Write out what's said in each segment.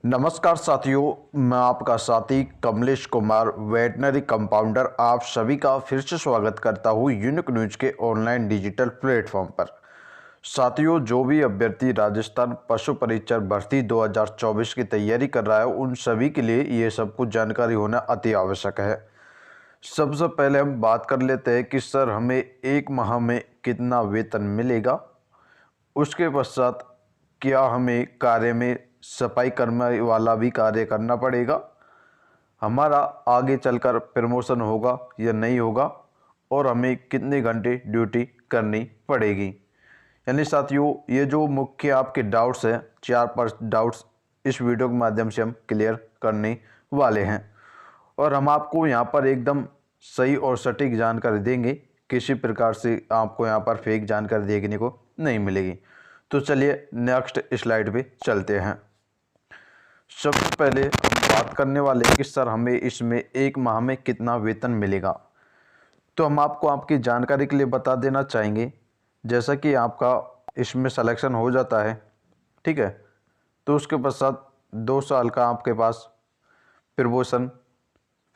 नमस्कार साथियों, मैं आपका साथी कमलेश कुमार वेटनरी कंपाउंडर आप सभी का फिर से स्वागत करता हूँ यूनिक न्यूज के ऑनलाइन डिजिटल प्लेटफॉर्म पर। साथियों, जो भी अभ्यर्थी राजस्थान पशु परीक्षक भर्ती 2024 की तैयारी कर रहा है उन सभी के लिए ये सब कुछ जानकारी होना अति आवश्यक है। सबसे पहले हम बात कर लेते हैं कि सर हमें एक माह में कितना वेतन मिलेगा। उसके पश्चात क्या हमें कार्य में सफाई कर्मी वाला भी कार्य करना पड़ेगा, हमारा आगे चलकर प्रमोशन होगा या नहीं होगा, और हमें कितने घंटे ड्यूटी करनी पड़ेगी। यानी साथियों, ये जो मुख्य आपके डाउट्स हैं, 4-5 डाउट्स इस वीडियो के माध्यम से हम क्लियर करने वाले हैं और हम आपको यहाँ पर एकदम सही और सटीक जानकारी देंगे। किसी प्रकार से आपको यहाँ पर फेक जानकारी देखने को नहीं मिलेगी। तो चलिए नेक्स्ट स्लाइड पे चलते हैं। सबसे पहले हम बात करने वाले हैं कि सर हमें इसमें एक माह में कितना वेतन मिलेगा। तो हम आपको आपकी जानकारी के लिए बता देना चाहेंगे, जैसा कि आपका इसमें सिलेक्शन हो जाता है, ठीक है, तो उसके पश्चात 2 साल का आपके पास प्रोबेशन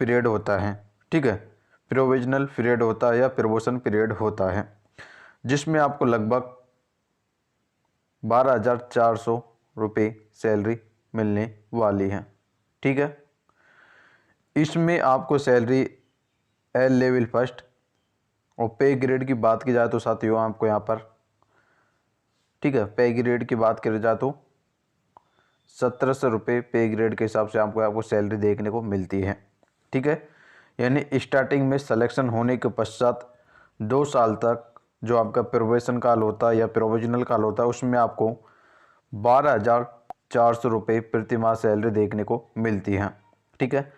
पीरियड होता है, ठीक है, प्रोविजनल पीरियड होता है या प्रोबेशन पीरियड होता है, जिसमें आपको लगभग 12,400 रुपये सैलरी मिलने वाली है, ठीक है। इसमें आपको सैलरी एल लेवल फर्स्ट और पे ग्रेड की बात की जाए तो साथियों आपको यहाँ पर, ठीक है, पे ग्रेड की बात करी जाए तो 1,700 रुपये पे ग्रेड के हिसाब से आपको सैलरी देखने को मिलती है, ठीक है। यानी स्टार्टिंग में सिलेक्शन होने के पश्चात 2 साल तक जो आपका प्रोबेशन काल होता है या प्रोविजनल काल होता है उसमें आपको 12,400 रुपये प्रति माह सैलरी देखने को मिलती है, ठीक है।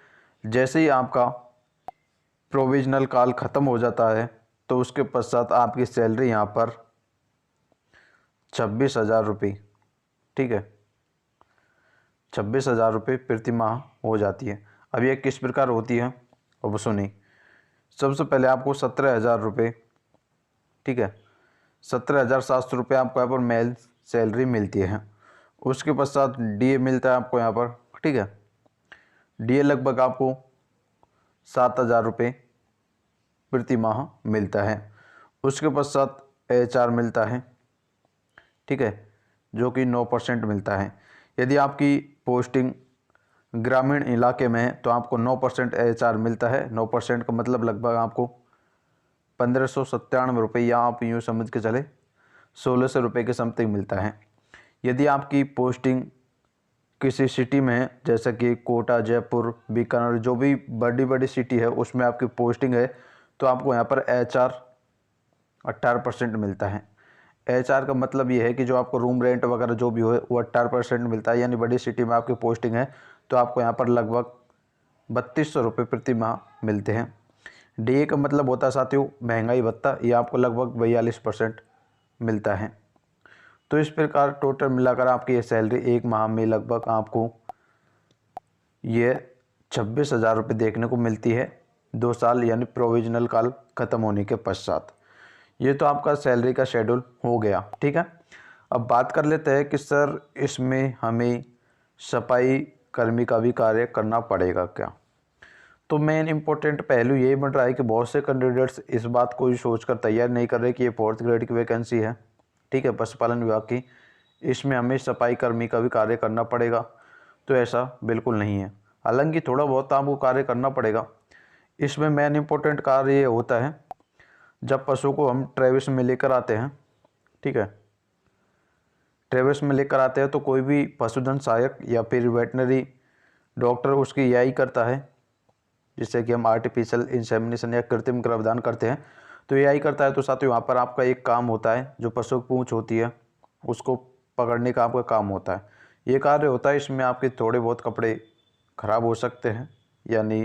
जैसे ही आपका प्रोविजनल काल ख़त्म हो जाता है तो उसके पश्चात आपकी सैलरी यहाँ पर 26,000 रुपये, ठीक है, 26,000 रुपये प्रति माह हो जाती है। अब यह किस प्रकार होती है अब सुनिए। सबसे पहले आपको 17,000 रुपये, ठीक है, 17,700 रुपये आपको यहाँ पर मेल सैलरी मिलती है। उसके पश्चात डीए मिलता है आपको यहाँ पर, ठीक है, डीए लगभग आपको 7,000 रुपये प्रति माह मिलता है। उसके पश्चात एचआर मिलता है, ठीक है, जो कि 9% मिलता है। यदि आपकी पोस्टिंग ग्रामीण इलाके में है तो आपको 9% एचआर मिलता है। 9% का मतलब लगभग आपको 1,597 रुपये या आप यूँ समझ के चले 1,600 रुपये के समथिंग मिलता है। यदि आपकी पोस्टिंग किसी सिटी में है, जैसे कि कोटा, जयपुर, बीकानेर, जो भी बड़ी बड़ी सिटी है उसमें आपकी पोस्टिंग है, तो आपको यहाँ पर एचआर 18% मिलता है। एचआर का मतलब ये है कि जो आपको रूम रेंट वगैरह जो भी हो वो 18% मिलता है। यानी बड़ी सिटी में आपकी पोस्टिंग है तो आपको यहाँ पर लगभग 3,200 रुपये प्रति माह मिलते हैं। डीए का मतलब होता है साथियों महंगाई भत्ता, ये आपको लगभग 42% मिलता है। तो इस प्रकार टोटल मिलाकर आपकी ये सैलरी एक माह में लगभग आपको ये 26,000 रुपये देखने को मिलती है 2 साल यानी प्रोविजनल काल खत्म होने के पश्चात। ये तो आपका सैलरी का शेड्यूल हो गया, ठीक है। अब बात कर लेते हैं कि सर इसमें हमें सफाई कर्मी का भी कार्य करना पड़ेगा क्या। तो मेन इंपॉर्टेंट पहलू यही बन रहा है कि बहुत से कैंडिडेट्स इस बात को ही सोचकर तैयार नहीं कर रहे कि ये 4th ग्रेड की वैकेंसी है, ठीक है, पशुपालन विभाग की, इसमें हमें सफाई कर्मी का भी कार्य करना पड़ेगा। तो ऐसा बिल्कुल नहीं है। हालांकि थोड़ा बहुत आपको कार्य करना पड़ेगा। इसमें मेन इंपॉर्टेंट कार्य ये होता है जब पशु को हम ट्रेविस में लेकर आते हैं, ठीक है, ट्रेविस में लेकर आते हैं तो कोई भी पशुधन सहायक या फिर वेटनरी डॉक्टर उसकी यही करता है, जिससे कि हम आर्टिफिशियल इंसेमिनेशन या कृत्रिम गर्भधान करते हैं, तो यही करता है। तो साथियों वहाँ पर आपका एक काम होता है, जो पशु की पूंछ होती है उसको पकड़ने का आपका काम होता है, ये कार्य होता है। इसमें आपके थोड़े बहुत कपड़े खराब हो सकते हैं, यानी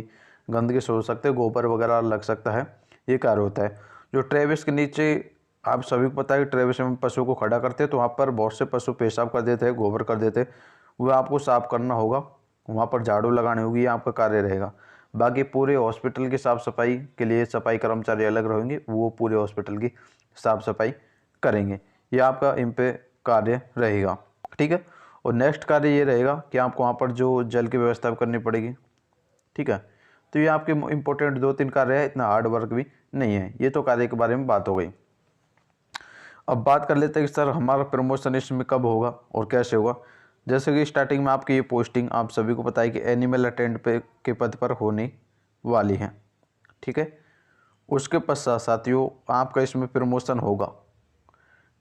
गंदगी से हो सकते हैं, गोबर वगैरह लग सकता है, ये कार्य होता है। जो ट्रेविस के नीचे आप सभी को पता है कि ट्रेविस में पशु को खड़ा करते हैं तो वहाँ पर बहुत से पशु पेशाब कर देते हैं, गोबर कर देते हैं, वह आपको साफ करना होगा, वहाँ पर झाड़ू लगानी होगी, ये आपका कार्य रहेगा। बाकी पूरे हॉस्पिटल की साफ़ सफाई के लिए सफाई कर्मचारी अलग रहेंगे, वो पूरे हॉस्पिटल की साफ़ सफाई करेंगे, ये आपका इन पे कार्य रहेगा, ठीक है। और नेक्स्ट कार्य ये रहेगा कि आपको वहाँ पर जो जल की व्यवस्था करनी पड़ेगी, ठीक है। तो ये आपके इंपॉर्टेंट 2-3 कार्य है, इतना हार्ड वर्क भी नहीं है। ये तो कार्य के बारे में बात हो गई। अब बात कर लेते हैं कि सर हमारा प्रमोशन इसमें कब होगा और कैसे होगा। जैसे कि स्टार्टिंग में आपकी ये पोस्टिंग आप सभी को पता है कि एनिमल अटेंडेंट पे के पद पर होने वाली है, ठीक है। उसके पश्चात साथियों आपका इसमें प्रमोशन होगा,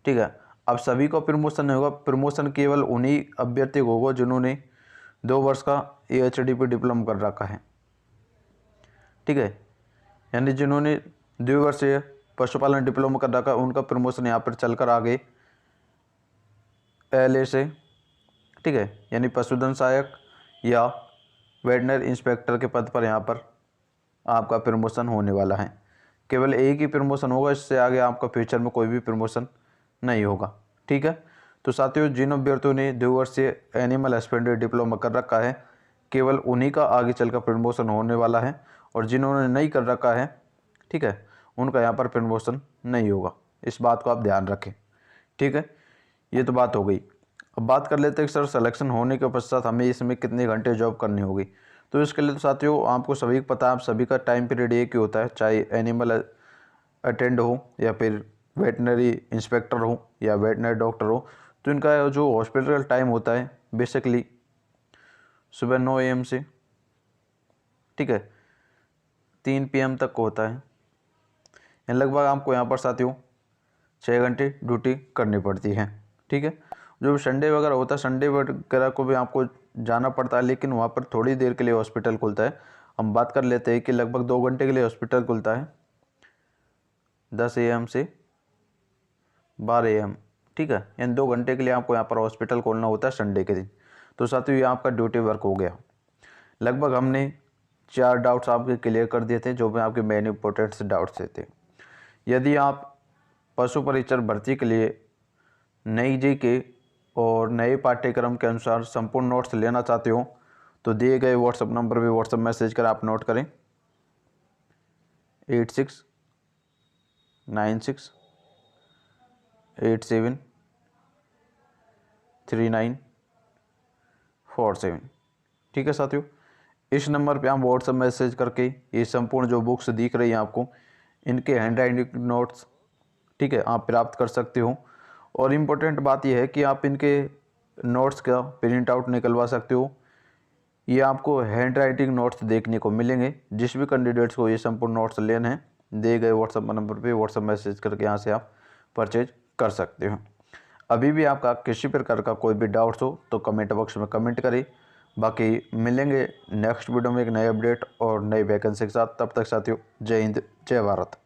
ठीक है। अब सभी को प्रमोशन नहीं होगा, प्रमोशन केवल उन्हीं अभ्यर्थी को होगा जिन्होंने 2 वर्ष का AHDP डिप्लोमा कर रखा है, ठीक है। यानी जिन्होंने 2 वर्षीय पशुपालन डिप्लोमा कर रखा है उनका प्रमोशन यहाँ पर चलकर आगे LA से, ठीक है, यानी पशुधन सहायक या वेटनरी इंस्पेक्टर के पद पर यहाँ पर आपका प्रमोशन होने वाला है। केवल एक ही प्रमोशन होगा, इससे आगे आपका फ्यूचर में कोई भी प्रमोशन नहीं होगा, ठीक है। तो साथियों जिन अभ्यर्थियों ने 2 वर्षीय एनिमल हस्बेंड्री डिप्लोमा कर रखा है केवल उन्हीं का आगे चलकर प्रमोशन होने वाला है, और जिन्होंने नहीं कर रखा है, ठीक है, उनका यहाँ पर प्रमोशन नहीं होगा। इस बात को आप ध्यान रखें, ठीक है। ये तो बात हो गई। अब बात कर लेते हैं कि सर सिलेक्शन होने के पश्चात हमें इसमें कितने घंटे जॉब करनी होगी। तो इसके लिए तो साथियों आपको सभी को पता है, आप सभी का टाइम पीरियड एक ही होता है, चाहे एनिमल अटेंड हो या फिर वेटनरी इंस्पेक्टर हो या वेटनरी डॉक्टर हो। तो इनका जो हॉस्पिटल टाइम होता है बेसिकली सुबह 9 AM से, ठीक है, 3 PM तक होता है। लगभग आपको यहाँ पर साथियों 6 घंटे ड्यूटी करनी पड़ती है, ठीक है। जो संडे वगैरह होता है, संडे वगैरह को भी आपको जाना पड़ता है, लेकिन वहाँ पर थोड़ी देर के लिए हॉस्पिटल खुलता है। हम बात कर लेते हैं कि लगभग 2 घंटे के लिए हॉस्पिटल खुलता है, 10 AM से 12 AM, ठीक है। यानी 2 घंटे के लिए आपको यहाँ पर हॉस्पिटल खोलना होता है संडे के दिन। तो साथियों ये आपका ड्यूटी वर्क हो गया। लगभग हमने 4 डाउट्स आपके क्लियर कर दिए थे, जो भी आपके मेन इंपॉर्टेंट डाउट्स थे। यदि आप पशु परिचर भर्ती के लिए नई GK और नए पाठ्यक्रम के अनुसार संपूर्ण नोट्स लेना चाहते हो तो दिए गए व्हाट्सएप नंबर पे व्हाट्सएप मैसेज कर आप नोट करें 8696873947, ठीक है साथियों। इस नंबर पे आप व्हाट्सएप मैसेज करके ये संपूर्ण जो बुक्स दिख रही हैं आपको, इनके हैंड राइटिंग नोट्स, ठीक है, आप प्राप्त कर सकते हो। और इम्पोर्टेंट बात यह है कि आप इनके नोट्स का प्रिंट आउट निकलवा सकते हो। ये आपको हैंड राइटिंग नोट्स देखने को मिलेंगे। जिस भी कैंडिडेट्स को ये संपूर्ण नोट्स लेने हैं दिए गए व्हाट्सएप नंबर पे व्हाट्सएप मैसेज करके यहाँ से आप परचेज कर सकते हो। अभी भी आपका किसी प्रकार का कोई भी डाउट्स हो तो कमेंट बॉक्स में कमेंट करें। बाकी मिलेंगे नेक्स्ट वीडियो में एक नए अपडेट और नई वैकेंसी के साथ। तब तक साथियों जय हिंद जय भारत।